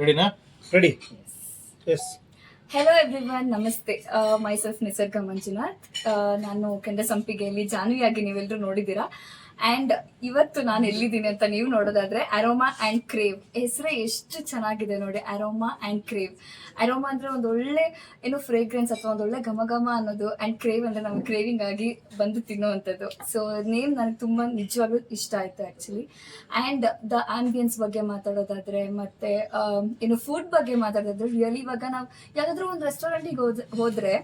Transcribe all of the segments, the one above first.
ರೆಡಿನಾ? Ready. S. Hello everyone, ನಮಸ್ತೆ. Myself ನಿಸರ್ಗ ಮಂಜುನಾಥ್. ನಾನು ಕೆಂಡಸಂಪಿಗೆಯಲ್ಲಿ ಜಾನ್ವಿಯಾಗಿ ನೀವೆಲ್ಲರೂ ನೋಡಿದ್ದೀರಾ. ಆ್ಯಂಡ್ ಇವತ್ತು ನಾನು ಎಲ್ಲಿದ್ದೀನಿ ಅಂತ ನೀವು ನೋಡೋದಾದ್ರೆ ಅರೋಮಾ ಆ್ಯಂಡ್ ಕ್ರೇವ್. ಹೆಸರೇ ಎಷ್ಟು ಚೆನ್ನಾಗಿದೆ ನೋಡಿ, ಅರೋಮಾ ಆ್ಯಂಡ್ ಕ್ರೇವ್. ಅರೋಮಾ ಅಂದರೆ ಒಂದು ಒಳ್ಳೆ ಏನೋ ಫ್ರೇಗ್ರೆನ್ಸ್ ಅಥವಾ ಒಂದು ಒಳ್ಳೆ ಘಮ ಘಮ ಅನ್ನೋದು, ಆ್ಯಂಡ್ ಕ್ರೇವ್ ಅಂದರೆ ನಮಗೆ ಕ್ರೇವಿಂಗ್ ಆಗಿ ಬಂದು ತಿನ್ನೋವಂಥದ್ದು. ಸೊ ನೇಮ್ ನನಗೆ ತುಂಬ ನಿಜವಾಗ್ಲೂ ಇಷ್ಟ ಆಯಿತು ಆ್ಯಕ್ಚುಲಿ. ಆ್ಯಂಡ್ ದ ಆಂಬಿಯನ್ಸ್ ಬಗ್ಗೆ ಮಾತಾಡೋದಾದರೆ, ಮತ್ತು ಏನು ಫುಡ್ ಬಗ್ಗೆ ಮಾತಾಡೋದಾದ್ರೆ, ರಿಯಲಿ ಇವಾಗ ನಾವು ಯಾವುದಾದ್ರೂ ಒಂದು ರೆಸ್ಟೋರೆಂಟಿಗೆ ಹೋದರೆ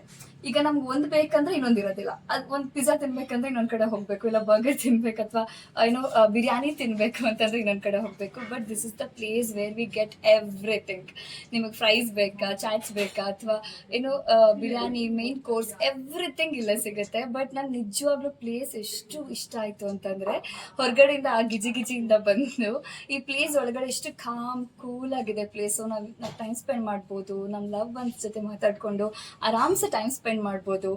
ಈಗ ನಮ್ಗೆ ಒಂದು ಬೇಕಂದ್ರೆ ಇನ್ನೊಂದು ಇರೋದಿಲ್ಲ. ಅದು ಒಂದು ಪಿಜ್ಜಾ ತಿನ್ಬೇಕಂದ್ರೆ ಇನ್ನೊಂದು ಕಡೆ ಹೋಗಬೇಕು, ಇಲ್ಲ ಬರ್ಗರ್ ತಿನ್ಬೇಕು ಅಥವಾ ಏನೋ ಬಿರಿಯಾನಿ ತಿನ್ನಬೇಕು ಅಂತಂದ್ರೆ ಇನ್ನೊಂದು ಕಡೆ ಹೋಗಬೇಕು. But this is the place where we get everything. ನಿಮಗೆ ಫ್ರೈಸ್ ಬೇಕಾ, ಚಾಟ್ಸ್ ಬೇಕಾ, ಅಥವಾ ಏನು ಬಿರಿಯಾನಿ ಮೇನ್ ಕೋರ್ಸ್ ಎವ್ರಿಥಿಂಗ್ ಇಲ್ಲೇ ಸಿಗುತ್ತೆ. ಬಟ್ ನಂಗೆ ನಿಜವಾಗ್ಲೂ ಪ್ಲೇಸ್ ಎಷ್ಟು ಇಷ್ಟ ಆಯಿತು ಅಂತಂದರೆ, ಹೊರಗಡೆಯಿಂದ ಆ ಗಿಜಿಗಿಜಿಯಿಂದ ಬಂದು ಈ ಪ್ಲೇಸ್ ಒಳಗಡೆ ಎಷ್ಟು ಕೂಲ್ ಆಗಿದೆ ಪ್ಲೇಸು. ನಾವು ಟೈಮ್ ಸ್ಪೆಂಡ್ ಮಾಡ್ಬೋದು, ನಮ್ಮ ಲವ್ ಒನ್ಸ್ ಜೊತೆ ಮಾತಾಡಿಕೊಂಡು ಆರಾಮ್ಸೆ ಟೈಮ್ ಸ್ಪೆಂಡ್ ಮಾಡ್ಬೋದು.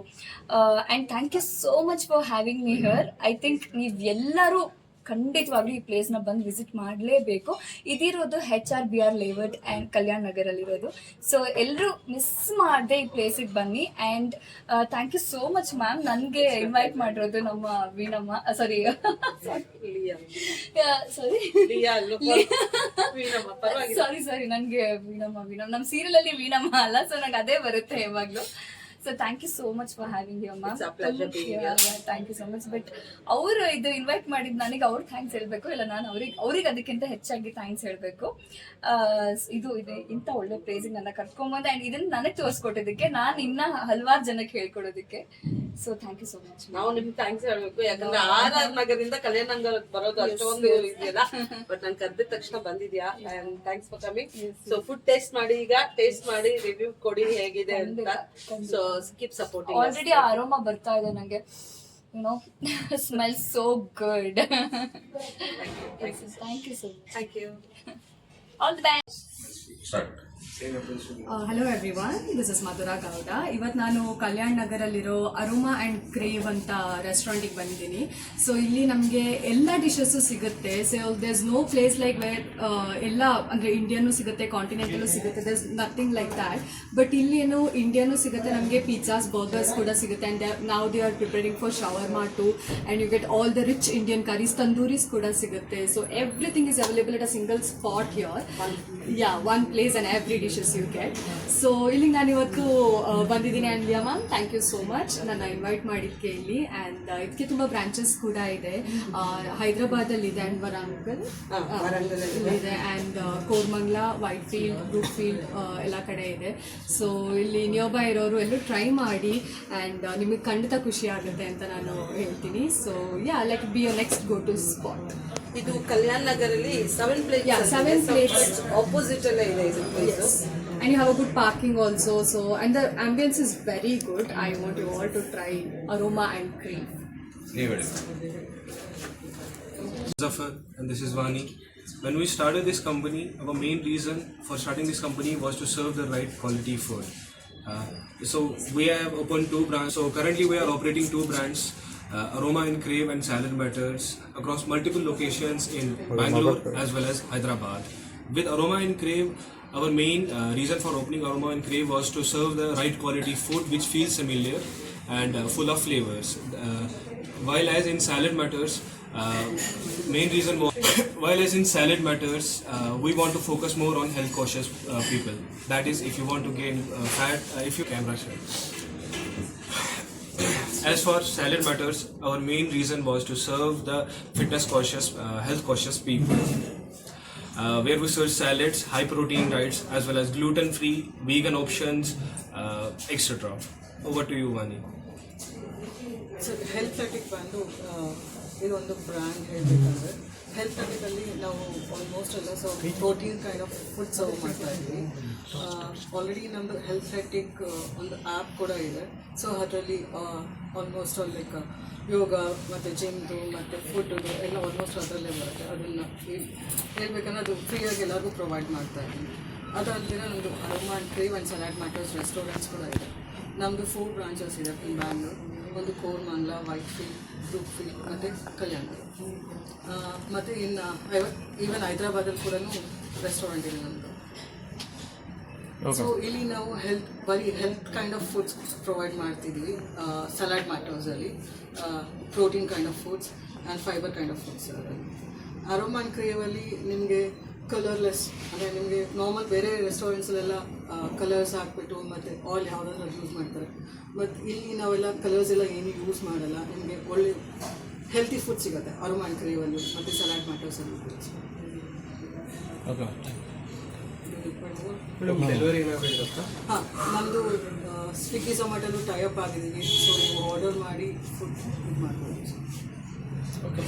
And thank you so much for having me here. I think ನೀವು ಎಲ್ಲರೂ ಖಂಡಿತವಾಗ್ಲೂ ಈ ಪ್ಲೇಸ್ನ ಬಂದು ವಿಸಿಟ್ ಮಾಡಲೇಬೇಕು. ಇದಿರೋದು HRBR ಲೇಔಟ್ ಆ್ಯಂಡ್ ಕಲ್ಯಾಣ್ ನಗರಲ್ಲಿರೋದು. ಸೊ ಎಲ್ಲರೂ ಮಿಸ್ ಮಾಡದೆ ಈ ಪ್ಲೇಸಿಗೆ ಬನ್ನಿ. And thank you so much ma'am, ನನಗೆ ಇನ್ವೈಟ್ ಮಾಡಿರೋದು ನಮ್ಮ ವೀಣಮ್ಮ, ಸಾರಿ ನನಗೆ ವೀಣಮ್ಮ ನಮ್ಮ ಸೀರಿಯಲಲ್ಲಿ ವೀಣಮ್ಮ ಅಲ್ಲ, ಸೊ ನಂಗೆ ಅದೇ ಬರುತ್ತೆ ಯಾವಾಗಲೂ. So thank you so much for having you ma'am. Thank you so much. But ಅವರು ಇದು ಇನ್ವೈಟ್ ಮಾಡಿದ್ದು ನನಗೆ ಅವ್ರು ಥ್ಯಾಂಕ್ಸ್ ಹೇಳಬೇಕು, ಇಲ್ಲ ನಾನು ಅವ್ರಿಗೆ ಅದಕ್ಕಿಂತ ಹೆಚ್ಚಾಗಿ ಥ್ಯಾಂಕ್ಸ್ ಹೇಳಬೇಕು. ಇದೆ ಇಂಥ ಒಳ್ಳೆ ಪ್ಲೇಸಿಗೆ ನನ್ನ ಕರ್ಕೊಂಬಂದೆ, ಆ್ಯಂಡ್ ಇದನ್ನು ನನಗೆ ತೋರಿಸ್ಕೊಟ್ಟಿದ್ದಕ್ಕೆ, ನಾನು ಇನ್ನ ಹಲವಾರು ಜನಕ್ಕೆ ಹೇಳ್ಕೊಡೋದಕ್ಕೆ. So thank you so much. ನಾವು ನಿಮ್ಗೆ ಥ್ಯಾಂಕ್ಸ್ ಹೇಳ್ಬೇಕು, ಯಾಕಂದ್ರೆ RR ನಗರದಿಂದ ಕಲ್ಯಾಣ ನಗರಕ್ಕೆ ಬರೋದು ಅಷ್ಟೊಂದು ಇದೆಯಲ್ಲ. ಬಟ್ ನಾನು ಕರೆದ ತಕ್ಷಣ ಬಂದಿದ್ಯಾ, thanks for coming. So food taste ಮಾಡಿ, ಈಗ ಟೇಸ್ಟ್ ಮಾಡಿ ರಿವ್ಯೂ ಕೊಡಿ ಹೇಗಿದೆ ಅಂತ. So keep supporting us. Already aroma ಬರ್ತಾ ಇದೆ ನನಗೆ, you know, smells so good. Thank you so much. Thank you. All the best. Start. Hello everyone, this is Madhura Gowda. ಇವತ್ತು ನಾನು ಕಲ್ಯಾಣ್ ನಗರಲ್ಲಿರೋ ಅರೋಮಾ ಆ್ಯಂಡ್ ಕ್ರೇವ್ ಅಂತ ರೆಸ್ಟೋರೆಂಟಿಗೆ ಬಂದಿದ್ದೀನಿ. ಸೊ ಇಲ್ಲಿ ನಮಗೆ ಎಲ್ಲ ಡಿಶಸ್ಸು ಸಿಗುತ್ತೆ. So there's no place like where ಎಲ್ಲ ಅಂದರೆ ಇಂಡಿಯನ್ನೂ ಸಿಗುತ್ತೆ, ಕಾಂಟಿನೆಂಟಲ್ಲೂ ಸಿಗುತ್ತೆ, there's nothing like that. But ಇಲ್ಲಿ ಏನು ಇಂಡಿಯನ್ನೂ ಸಿಗುತ್ತೆ, ನಮಗೆ ಪಿಜ್ಜಾಸ್, ಬರ್ಗರ್ಸ್ ಕೂಡ ಸಿಗುತ್ತೆ. ಆ್ಯಂಡ್ ನಾವು they are preparing for shawarma too, and you get all the rich Indian curries, tandooris ಕೂಡ ಸಿಗುತ್ತೆ. So everything is available at a single spot here. One place and every dishes you get. So ಇಲ್ಲಿ ನಾನು ಇವತ್ತು ಬಂದಿದ್ದೀನಿ. And Leah ma'am, thank you so much ನನ್ನ invite ಮಾಡಿದ್ದಕ್ಕೆ ಇಲ್ಲಿ. And ಇದಕ್ಕೆ ತುಂಬ ಬ್ರಾಂಚಸ್ ಕೂಡ ಇದೆ. ಹೈದ್ರಾಬಾದಲ್ಲಿದೆ, ಆ್ಯಂಡ್ ವರಾಂಗಲ್ ಇದೆ, and Koramangala, white field, Brooke field ಎಲ್ಲ ಕಡೆ ಇದೆ. ಸೊ ಇಲ್ಲಿ ನಿಯರ್ ಬೈ ಇರೋರು ಎಲ್ಲರೂ ಟ್ರೈ ಮಾಡಿ, ಆ್ಯಂಡ್ ನಿಮಗೆ ಖಂಡಿತ ಖುಷಿ ಆಗುತ್ತೆ ಅಂತ ನಾನು ಹೇಳ್ತೀನಿ. So like be your next go to spot. ಇದು ಕಲ್ಯಾಣ್ ನಗರಲ್ಲಿ 7 places ಆಪೋಸಿಟ್ ಅಲ್ಲೇ ಇದೆ ಇದು place. And you have a good parking also, so and the ambience is very good. I want you all to try Aroma and Crave. Zafar, and this is Vani. When we started this company, our main reason for starting this company was to serve the right quality food. So we have opened 2 brands. So currently we are operating 2 brands, Aroma and Crave and Salad Matters, across multiple locations in Bangalore as well as Hyderabad. With Aroma and Crave, our main reason for opening Aroma and Crave was to serve the right quality food which feels familiar and full of flavors. While as in Salad Matters, main reason was while as in Salad Matters, we want to focus more on health conscious people. That is, if you want to gain fat, if you camera share. As for Salad Matters, our main reason was to serve the fitness conscious, health conscious people. Where we serve salads, high protein diets, as well as gluten free, vegan options, etc. Over to you, Vani. So health ಬಂದು ಇದೊಂದು brand ಹೇಳಬೇಕಂದ್ರೆ, health ಅಲ್ಲಿ ನಾವು almost ಎಲ್ಲ protein kind of food serve ಮಾಡ್ತಾ ಇದ್ವಿ. Already ನಮ್ಮದು health ಒಂದು ಆ್ಯಪ್ ಕೂಡ ಇದೆ. ಸೊ ಅದರಲ್ಲಿ ಆಲ್ಮೋಸ್ಟ್ ಲೈಕ್ ಯೋಗ ಮತ್ತು ಜಿಮ್ದು ಮತ್ತು ಫುಡ್ಡು ಎಲ್ಲ ಆಲ್ಮೋಸ್ಟ್ ಅದರಲ್ಲೇ ಬರುತ್ತೆ. ಅದನ್ನು ಹೇಳ್ಬೇಕಂದ್ರೆ ಅದು ಫ್ರೀಯಾಗಿ ಎಲ್ಲರಿಗೂ ಪ್ರೊವೈಡ್ ಮಾಡ್ತಾ ಇದ್ದೀವಿ. ಅದಾದಮೇಲೆ ನಮ್ಮದು aroma and crave and salad matters restaurants ಕೂಡ ಇದೆ. ನಮ್ಮದು 4 ಬ್ರಾಂಚಸ್ ಇದೆ ಇನ್ ಬ್ಯಾಂಗ್ಳೂರ್. ಒಂದು Koramangala, white field, Brooke field ಮತ್ತು ಕಲ್ಯಾಣ. ಮತ್ತು ಇನ್ನು ಈವನ್ ಹೈದ್ರಾಬಾದಲ್ಲಿ ಕೂಡ ರೆಸ್ಟೋರೆಂಟ್ ಇದೆ ನಮ್ಮದು. ಸೊ ಇಲ್ಲಿ ನಾವು ಬರೀ health kind of foods provide ಮಾಡ್ತಿದ್ದೀವಿ. ಸಲಾಡ್ ಮ್ಯಾಟರ್ಸಲ್ಲಿ protein kind of foods and fibre kind of foods. Aroma and ಕ್ರೇವಲ್ಲಿ ನಿಮಗೆ ಕಲರ್ಲೆಸ್, ಅಂದರೆ ನಿಮಗೆ ನಾರ್ಮಲ್ ಬೇರೆ ರೆಸ್ಟೋರೆಂಟ್ಸಲ್ಲೆಲ್ಲ ಕಲರ್ಸ್ ಹಾಕ್ಬಿಟ್ಟು ಮತ್ತು ಆಯಿಲ್ ಯಾವುದಾದ್ರೂ ಯೂಸ್ ಮಾಡ್ತಾರೆ. ಬಟ್ ಇಲ್ಲಿ ನಾವೆಲ್ಲ ಕಲರ್ಸ್ ಎಲ್ಲ ಏನು ಯೂಸ್ ಮಾಡಲ್ಲ. ನಿಮಗೆ ಒಳ್ಳೆ ಹೆಲ್ತಿ ಫುಡ್ ಸಿಗುತ್ತೆ ಅರೋಮಾ ಆ್ಯಂಡ್ ಕ್ರೇವಲ್ಲಿ ಮತ್ತು ಸಲಾಡ್ ಮ್ಯಾಟರ್ಸಲ್ಲಿ. ಡೆಲಿವರಿ ಏನಾದರೂ ಇರುತ್ತಾ? ಹಾಂ, ನಮ್ಮದು ಸ್ವಿಗ್ಗಿ ಝೊಮ್ಯಾಟೊಲ್ಲೂ ಟೈಅಪ್ ಆಗಿದ್ದೀವಿ. ಸೊ ನೀವು ಆರ್ಡರ್ ಮಾಡಿ ಫುಡ್ ಮಾಡ್ಬೋದು. ಓಕೆ.